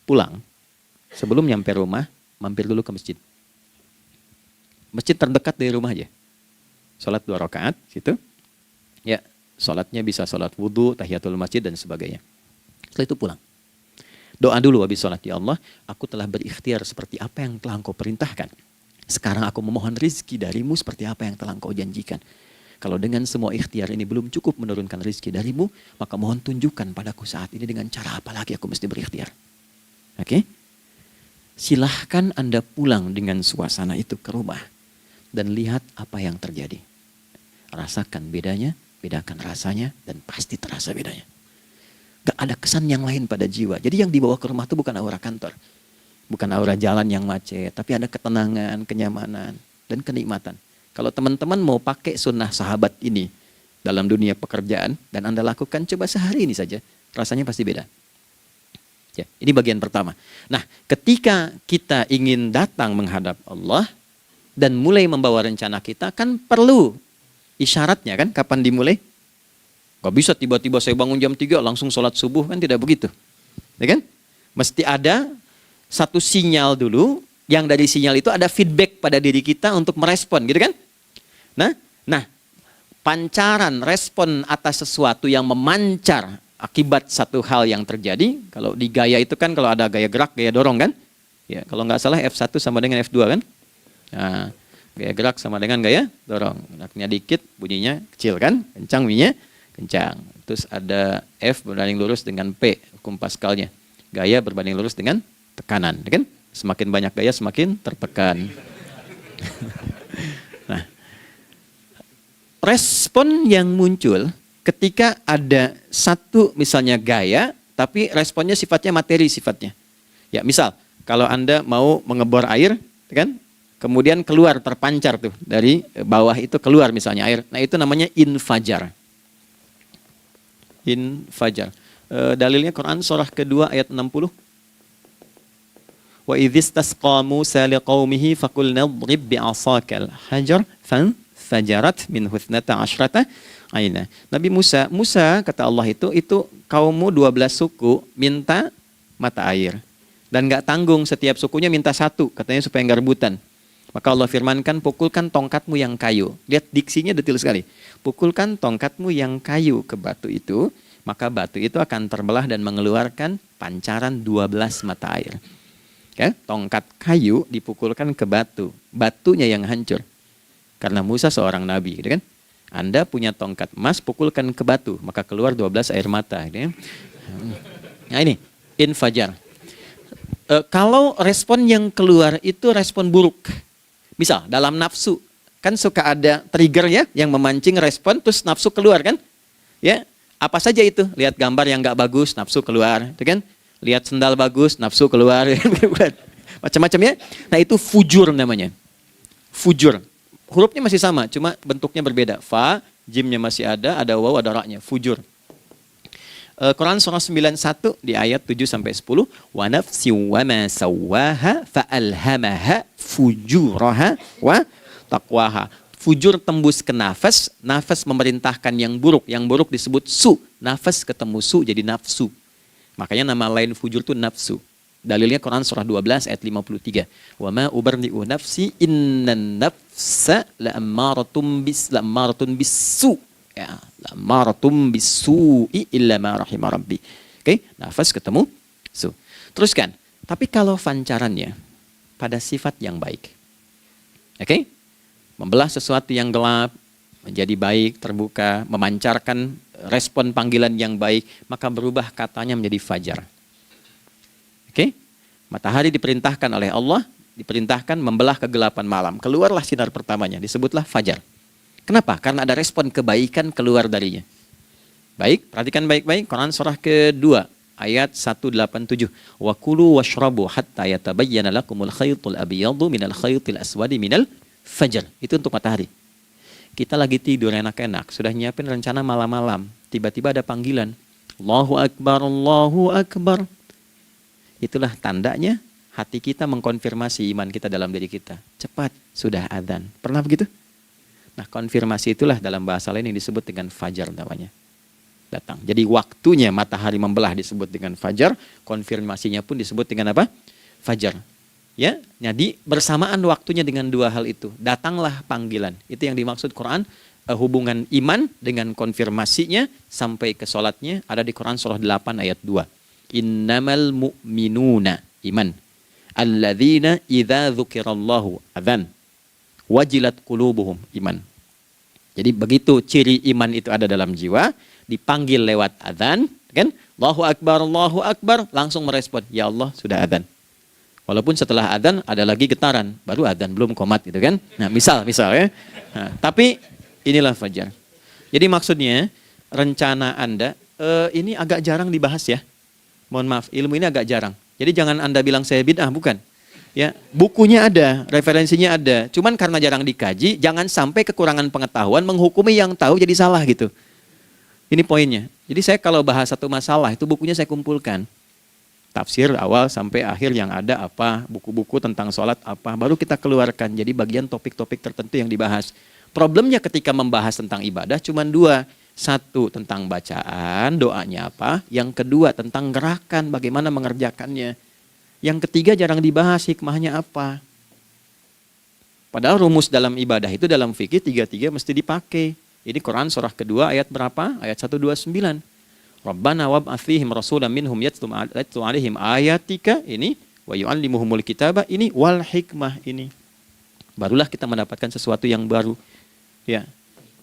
Speaker 2: Pulang. Sebelum nyampe rumah, mampir dulu ke masjid. Masjid terdekat dari rumah aja. Sholat 2 rakaat, gitu. Ya, sholatnya bisa sholat wudhu, tahiyatul masjid, dan sebagainya. Setelah itu pulang. Doa dulu habis sholat. Ya Allah, aku telah berikhtiar seperti apa yang telah Engkau perintahkan. Sekarang aku memohon rizki darimu seperti apa yang telah Engkau janjikan. Kalau dengan semua ikhtiar ini belum cukup menurunkan rizki darimu, maka mohon tunjukkan padaku saat ini dengan cara apa lagi aku mesti berikhtiar. Oke? Silahkan Anda pulang dengan suasana itu ke rumah. Dan lihat apa yang terjadi. Rasakan bedanya, bedakan rasanya, dan pasti terasa bedanya. Gak ada kesan yang lain pada jiwa. Jadi yang dibawa ke rumah itu bukan aura kantor. Bukan aura jalan yang macet. Tapi ada ketenangan, kenyamanan, dan kenikmatan. Kalau teman-teman mau pakai sunnah sahabat ini dalam dunia pekerjaan, dan Anda lakukan coba sehari ini saja, rasanya pasti beda. Ya, ini bagian pertama. Nah, ketika kita ingin datang menghadap Allah, dan mulai membawa rencana kita, kan perlu isyaratnya kan, kapan dimulai? Gak bisa tiba-tiba saya bangun jam 3 langsung sholat subuh, kan tidak begitu. Ya kan? Mesti ada satu sinyal dulu, yang dari sinyal itu ada feedback pada diri kita untuk merespon, gitu kan? Nah, pancaran respon atas sesuatu yang memancar akibat satu hal yang terjadi, kalau di gaya itu kan kalau ada gaya gerak, gaya dorong kan? Ya, kalau nggak salah F1 sama dengan F2 kan? Nah, gaya gerak sama dengan gaya dorong. Geraknya dikit, bunyinya kecil kan? Kencang bunyinya, kencang. Terus ada F berbanding lurus dengan P, hukum Pascalnya. Gaya berbanding lurus dengan tekanan, kan? Semakin banyak gaya, semakin tertekan. Nah, respon yang muncul ketika ada satu misalnya gaya, tapi responnya sifatnya materi sifatnya. Ya, misal kalau Anda mau mengebor air, kan? Kemudian keluar terpancar tuh dari bawah itu keluar misalnya air. Nah, itu namanya infajar. Infajar. Dalilnya Quran surah kedua ayat 60. Wa idzistasqa Musa liqaumihi faqulna idrib bi'asakal hajar fanfajarat min husnata asyrata aina. Nabi Musa kata Allah itu kaummu 12 suku minta mata air. Dan enggak tanggung, setiap sukunya minta satu, katanya supaya enggak rebutan. Maka Allah firmankan, pukulkan tongkatmu yang kayu. Lihat diksinya detil sekali. Pukulkan tongkatmu yang kayu ke batu itu, maka batu itu akan terbelah dan mengeluarkan pancaran 12 mata air. Ya, tongkat kayu dipukulkan ke batu, batunya yang hancur. Karena Musa seorang nabi, gitu kan? Anda punya tongkat emas, pukulkan ke batu, maka keluar 12 air mata. Gitu kan? Nah ini, infajar. Kalau respon yang keluar itu respon buruk. Misal dalam nafsu, kan suka ada triggernya yang memancing respon, terus nafsu keluar kan? Ya, apa saja itu? Lihat gambar yang nggak bagus, nafsu keluar, itu kan? Lihat sendal bagus, nafsu keluar, macam-macam ya. Nah itu fujur namanya, fujur. Hurufnya masih sama, cuma bentuknya berbeda. Fa, jimnya masih ada waw, ada ra-nya, fujur. Quran surah 91 di ayat 7-10. Wa nafsi wa ma sawwaha fa'alhamaha fujuraha wa taqwaha. Fujur tembus ke nafas, nafas memerintahkan yang buruk disebut su. Nafas ketemu su jadi nafsu. Makanya nama lain fujur itu nafsu. Dalilnya Quran surah 12 ayat 53. Wa ma ubarni'u nafsi innan nafsa la'ammaratun bisu. Ya, la'ammaratun bisu'i illa ma rahima rabbi. Oke, nafas ketemu su. Teruskan. Tapi kalau pancarannya pada sifat yang baik. Oke? Membelah sesuatu yang gelap menjadi baik, terbuka, memancarkan respon panggilan yang baik, maka berubah katanya menjadi fajar. Oke? Matahari diperintahkan oleh Allah, diperintahkan membelah kegelapan malam. Keluarlah sinar pertamanya, disebutlah fajar. Kenapa? Karena ada respon kebaikan keluar darinya. Baik, perhatikan baik-baik. Quran surah kedua, ayat 187. Wa kulu washrabu hatta yatabayyana lakumul khaytul abyadu minal khaytil aswadi minal fajar. Itu untuk matahari. Kita lagi tidur enak-enak, sudah nyiapin rencana malam-malam. Tiba-tiba ada panggilan. Allahu Akbar, Allahu Akbar. Itulah tandanya hati kita mengkonfirmasi iman kita dalam diri kita. Cepat, sudah adzan. Pernah begitu? Nah, konfirmasi itulah dalam bahasa lain yang disebut dengan fajar namanya. Datang. Jadi waktunya matahari membelah disebut dengan fajar, konfirmasinya pun disebut dengan apa? fajar. Ya, jadi bersamaan waktunya dengan dua hal itu. Datanglah panggilan. Itu yang dimaksud Quran, hubungan iman dengan konfirmasinya sampai ke sholatnya ada di Quran surah 8 ayat 2. Innamal mu'minuna iman. Alladzina idza dzukirallahu adzan. Wajilat qulubuhum iman. Jadi begitu ciri iman itu ada dalam jiwa, dipanggil lewat adzan, kan? Allahu Akbar, langsung merespon, ya Allah sudah adzan. Walaupun setelah adzan ada lagi getaran, baru adzan belum qomat gitu kan. Nah, misal ya. Nah, tapi inilah fajar. Jadi maksudnya rencana Anda ini agak jarang dibahas ya. Mohon maaf, ilmu ini agak jarang. Jadi jangan Anda bilang saya bid'ah, bukan. Ya, bukunya ada, referensinya ada. Cuman karena jarang dikaji, jangan sampai kekurangan pengetahuan menghukumi yang tahu jadi salah gitu. Ini poinnya. Jadi saya kalau bahas satu masalah itu bukunya saya kumpulkan. Tafsir awal sampai akhir yang ada apa, buku-buku tentang sholat apa, baru kita keluarkan. Jadi bagian topik-topik tertentu yang dibahas. Problemnya ketika membahas tentang ibadah cuma dua. Satu tentang bacaan, doanya apa. Yang kedua tentang gerakan, bagaimana mengerjakannya. Yang ketiga jarang dibahas, hikmahnya apa. Padahal rumus dalam ibadah itu dalam fikih tiga-tiga mesti dipakai. Ini Quran surah kedua ayat berapa? Ayat 129. Rabbana wab'ats fihim rasulan minhum yatlu 'alaihim ayatika ini wa yu'allimuhumul kitaba ini wal hikmah ini. Barulah kita mendapatkan sesuatu yang baru. Ya.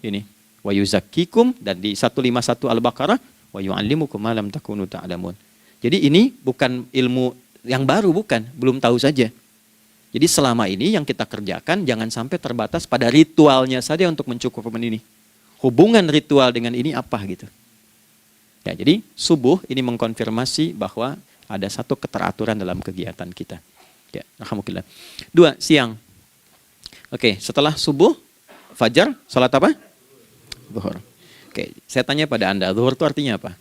Speaker 2: Ini wa yuzakkikum dan di 151 Al-Baqarah wa yu'allimukum ma lam takunu ta'lamun. Jadi ini bukan ilmu yang baru, bukan, belum tahu saja. Jadi selama ini yang kita kerjakan jangan sampai terbatas pada ritualnya saja untuk mencukupkan ini. Hubungan ritual dengan ini apa gitu. Ya, jadi subuh ini mengkonfirmasi bahwa ada satu keteraturan dalam kegiatan kita. Ya, alhamdulillah. 2, siang. Oke, setelah subuh, fajar, salat apa? Zuhur. Oke, saya tanya pada Anda, zuhur itu artinya apa?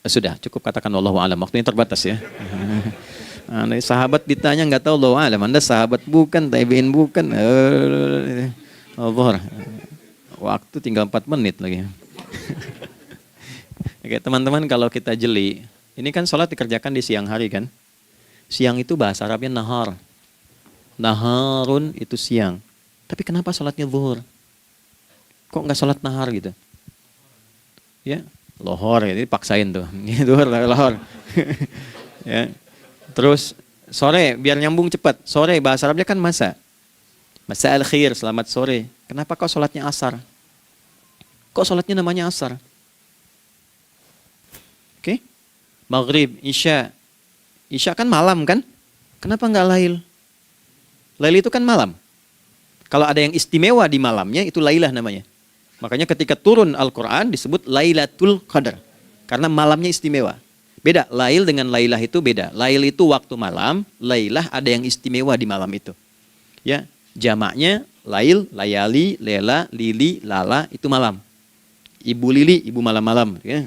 Speaker 2: Sudah, cukup katakan wallahu a'lam. Waktunya terbatas ya. Nah, sahabat ditanya nggak tahu wallahu a'lam. Anda sahabat bukan, tabi'in bukan. Zuhur. Waktu tinggal 4 menit lagi. Oke, teman-teman kalau kita jeli, ini kan sholat dikerjakan di siang hari kan? Siang itu bahasa Arabnya nahar. Naharun itu siang. Tapi kenapa sholatnya zuhur? Kok nggak sholat nahar gitu? Ya, lohor, jadi paksain tuh. Zuhur, lohor. Ya. Terus sore, biar nyambung cepat. Sore, bahasa Arabnya kan masa. Masa al-khir, selamat sore. Kenapa kok sholatnya asar? Kok sholatnya namanya asar? Oke. Maghrib, isya. Isya kan malam kan? Kenapa nggak lail? Lail itu kan malam. Kalau ada yang istimewa di malamnya, itu lailah namanya. Makanya ketika turun Al-Quran disebut Lailatul Qadar. Karena malamnya istimewa. Beda, lail dengan lailah itu beda. Lail itu waktu malam, lailah ada yang istimewa di malam itu. Ya. Jamaknya lail, layali, lela, lili, lala, itu malam. Ibu lili, ibu malam-malam. Ya.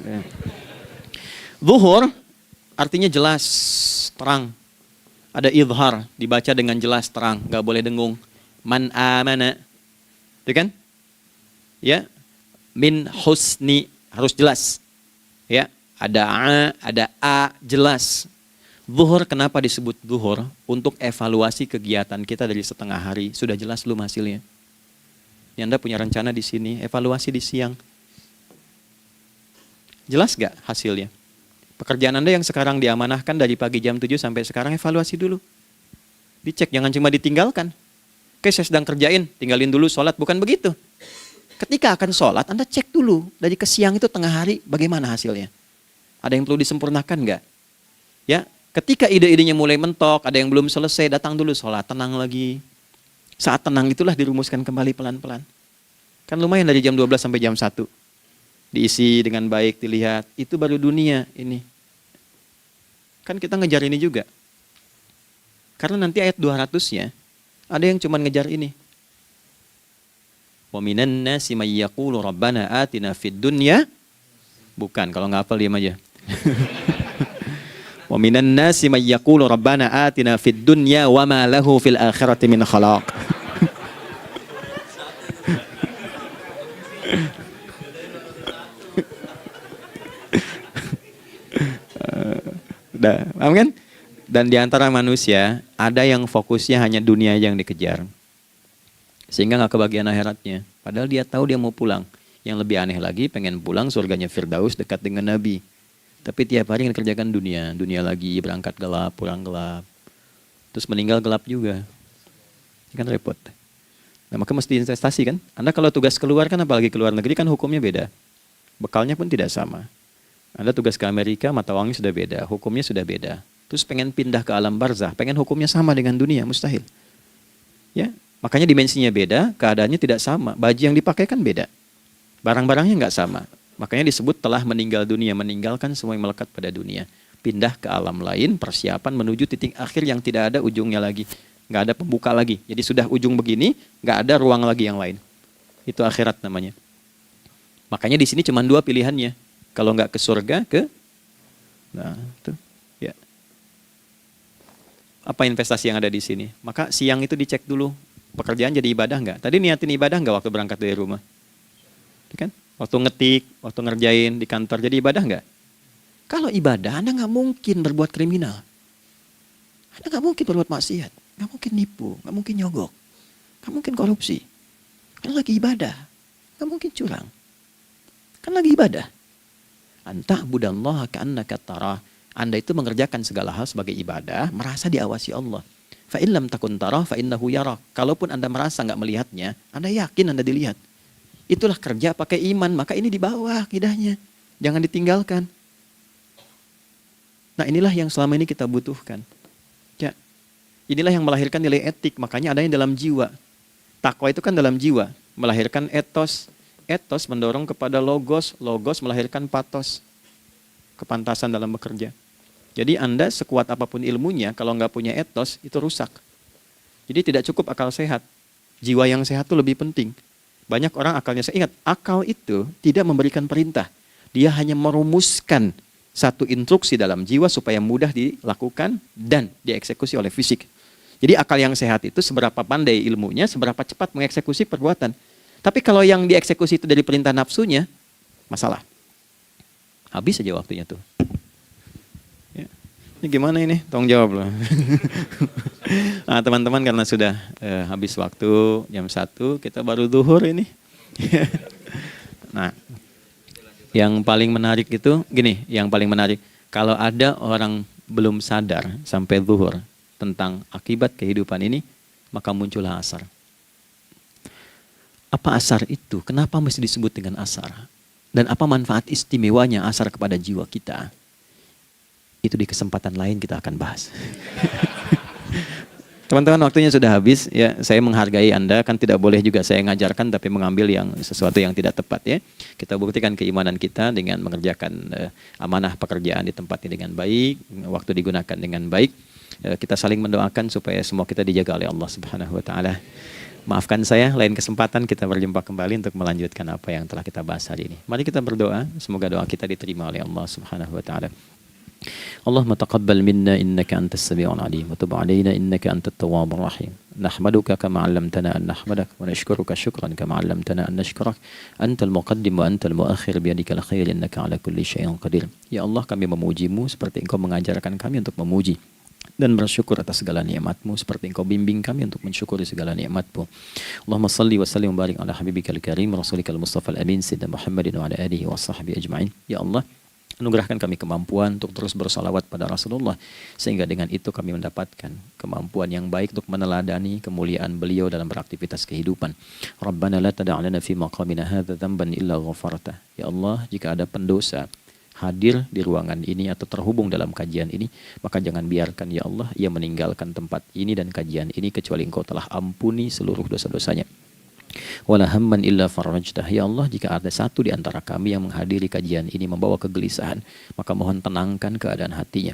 Speaker 2: Zuhur artinya jelas, terang. Ada idhar, dibaca dengan jelas, terang. Gak boleh dengung. Man amana. Itu kan? Ya. Min husni, harus jelas. Ya. Ada a, jelas. Zuhur kenapa disebut zuhur? Untuk evaluasi kegiatan kita dari setengah hari. Sudah jelas belum hasilnya? Ini Anda punya rencana di sini, evaluasi di siang. Jelas gak hasilnya? Pekerjaan Anda yang sekarang diamanahkan dari pagi jam 7 sampai sekarang, evaluasi dulu. Dicek, jangan cuma ditinggalkan. Oke, saya sedang kerjain, tinggalin dulu sholat. Bukan begitu. Ketika akan sholat, Anda cek dulu. Dari ke siang itu tengah hari, bagaimana hasilnya? Ada yang perlu disempurnakan gak? Ya. Ketika ide-idenya mulai mentok, ada yang belum selesai, datang dulu sholat, tenang lagi. Saat tenang itulah dirumuskan kembali pelan-pelan. Kan lumayan dari jam 12 sampai jam 1. Diisi dengan baik, dilihat. Itu baru dunia ini. Kan kita ngejar ini juga. Karena nanti ayat 200-nya, ada yang cuma ngejar ini. Wa minan nasi may yaqulu rabbana atina fid dunya. Bukan, kalau nggak hafal diam aja. Wa minan nasi may yaqulu rabbana atina fid dunya wa ma lahu fil akhirati min khalaq. Nah, paham kan? Dan di antara manusia ada yang fokusnya hanya dunia yang dikejar, sehingga nggak kebagian akhiratnya. Padahal dia tahu dia mau pulang. Yang lebih aneh lagi, pengen pulang surganya Firdaus dekat dengan Nabi. Tapi tiap hari kerjakan dunia, dunia lagi, berangkat gelap, pulang gelap, terus meninggal gelap juga. Ini kan repot. Nah, maka mesti investasi kan. Anda kalau tugas keluar kan, apalagi keluar negeri kan hukumnya beda. Bekalnya pun tidak sama. Anda tugas ke Amerika, mata uangnya sudah beda, hukumnya sudah beda. Terus pengen pindah ke alam barzah, pengen hukumnya sama dengan dunia, mustahil. Ya, makanya dimensinya beda, keadaannya tidak sama. Baju yang dipakai kan beda. Barang-barangnya nggak sama. Makanya disebut telah meninggal dunia, meninggalkan semua yang melekat pada dunia. Pindah ke alam lain, persiapan menuju titik akhir yang tidak ada ujungnya lagi. Nggak ada pembuka lagi. Jadi sudah ujung begini, nggak ada ruang lagi yang lain. Itu akhirat namanya. Makanya di sini cuma dua pilihannya. Kalau nggak ke surga, nah itu. Ya. Apa investasi yang ada di sini? Maka siang itu dicek dulu. Pekerjaan jadi ibadah nggak? Tadi niatin ibadah nggak waktu berangkat dari rumah? Kan? Waktu ngetik, waktu ngerjain di kantor, jadi ibadah nggak? Kalau ibadah, Anda nggak mungkin berbuat kriminal. Anda nggak mungkin berbuat maksiat. Nggak mungkin nipu, nggak mungkin nyogok. Nggak mungkin korupsi. Kan lagi ibadah. Nggak mungkin curang. Kan lagi ibadah. Anta budallaha ka'annaka tarah. Anda itu mengerjakan segala hal sebagai ibadah, merasa diawasi Allah. Fa in lam takun tarah fa innahu yarak. Kalaupun Anda merasa nggak melihatnya, Anda yakin Anda dilihat. Itulah kerja pakai iman, maka ini di bawah akidahnya. Jangan ditinggalkan. Nah, inilah yang selama ini kita butuhkan. Ya. Inilah yang melahirkan nilai etik, makanya adanya dalam jiwa. Takwa itu kan dalam jiwa, melahirkan etos. Etos mendorong kepada logos, logos melahirkan patos. Kepantasan dalam bekerja. Jadi Anda sekuat apapun ilmunya, kalau nggak punya etos, itu rusak. Jadi tidak cukup akal sehat. Jiwa yang sehat itu lebih penting. Banyak orang akalnya, saya ingat, akal itu tidak memberikan perintah. Dia hanya merumuskan satu instruksi dalam jiwa supaya mudah dilakukan dan dieksekusi oleh fisik. Jadi akal yang sehat itu seberapa pandai ilmunya, seberapa cepat mengeksekusi perbuatan. Tapi kalau yang dieksekusi itu dari perintah nafsunya, masalah. Habis saja waktunya tuh. Ya. Ini gimana ini? Tolong jawab loh. Nah, teman-teman karena sudah habis waktu jam 1, kita baru zuhur ini. Nah, yang paling menarik itu gini, yang paling menarik kalau ada orang belum sadar sampai zuhur tentang akibat kehidupan ini, maka muncullah asar. Apa asar itu? Kenapa mesti disebut dengan asar? Dan apa manfaat istimewanya asar kepada jiwa kita? Itu di kesempatan lain kita akan bahas. Teman-teman, waktunya sudah habis ya. Saya menghargai Anda, kan tidak boleh juga saya ngajarkan tapi mengambil yang sesuatu yang tidak tepat ya. Kita buktikan keimanan kita dengan mengerjakan amanah pekerjaan di tempat ini dengan baik, waktu digunakan dengan baik. Kita saling mendoakan supaya semua kita dijaga oleh Allah Subhanahu wa taala. Maafkan saya, lain kesempatan kita berjumpa kembali untuk melanjutkan apa yang telah kita bahas hari ini. Mari kita berdoa, semoga doa kita diterima oleh Allah Subhanahu wa taala. اللهم تقبل منا إنك أنت السميع العليم وتب علينا إنك أنت التواب الرحيم نحمدك كما علمتنا أن نحمدك ونشكرك شكرا كما علمتنا أن نشكرك أنت المقدم وأنت المؤخر بيدك الخير إنك على كل شيء قدير. Ya Allah, kami memujimu seperti Engkau mengajarkan kami untuk memuji dan bersyukur atas segala nikmat-Mu seperti Engkau bimbing kami untuk mensyukuri segala nikmat-Mu. Allahumma salli wa sallim wa barik ala habibikal karim rasulikal mustafa al-amin sayyidina Muhammadin wa ala alihi wa sahbihi ajma'in. Ya Allah, anugerahkan kami kemampuan untuk terus bersalawat pada Rasulullah, sehingga dengan itu kami mendapatkan kemampuan yang baik untuk meneladani kemuliaan beliau dalam beraktivitas kehidupan. Rabbana la tada' lana fi maqamina hadza dhanban illa ghafartah. Ya Allah, jika ada pendosa hadir di ruangan ini atau terhubung dalam kajian ini, maka jangan biarkan ya Allah ia meninggalkan tempat ini dan kajian ini kecuali Engkau telah ampuni seluruh dosa-dosanya. Wala hamman illa farajtah. Ya Allah, jika ada satu di antara kami yang menghadiri kajian ini membawa kegelisahan, maka mohon tenangkan keadaan hatinya.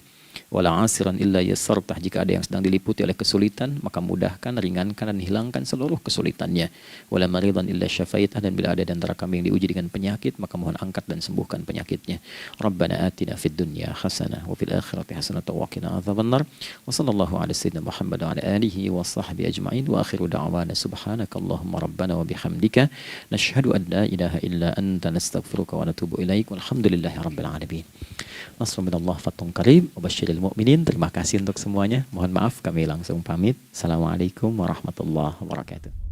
Speaker 2: Wala asiran illa yassartah. Jika ada yang sedang diliputi oleh kesulitan, maka mudahkan, ringankan dan hilangkan seluruh kesulitannya. Wala maridan illa syafaitah. Dan bila ada di antara kami yang diuji dengan penyakit, maka mohon angkat dan sembuhkan penyakitnya. Rabbana atina fid dunya hasanah wa fil akhirati hasanah wa qina adzabannar. Wa sallallahu ala sayyidina Muhammad wa ala alihi wa sahbihi ajma'in. Wa akhiru da'wana subhanakallahumma rabbana wa bihamdika nashhadu an la ilaha illa anta nastaghfiruka wa natubu ilaik. Walhamdulillahi rabbil alamin. Nasrun minallah, fathun qarib, wa basyir
Speaker 1: basyiril mu'minin. Terima kasih untuk semuanya. Mohon maaf kami langsung pamit. Assalamualaikum warahmatullahi wabarakatuh.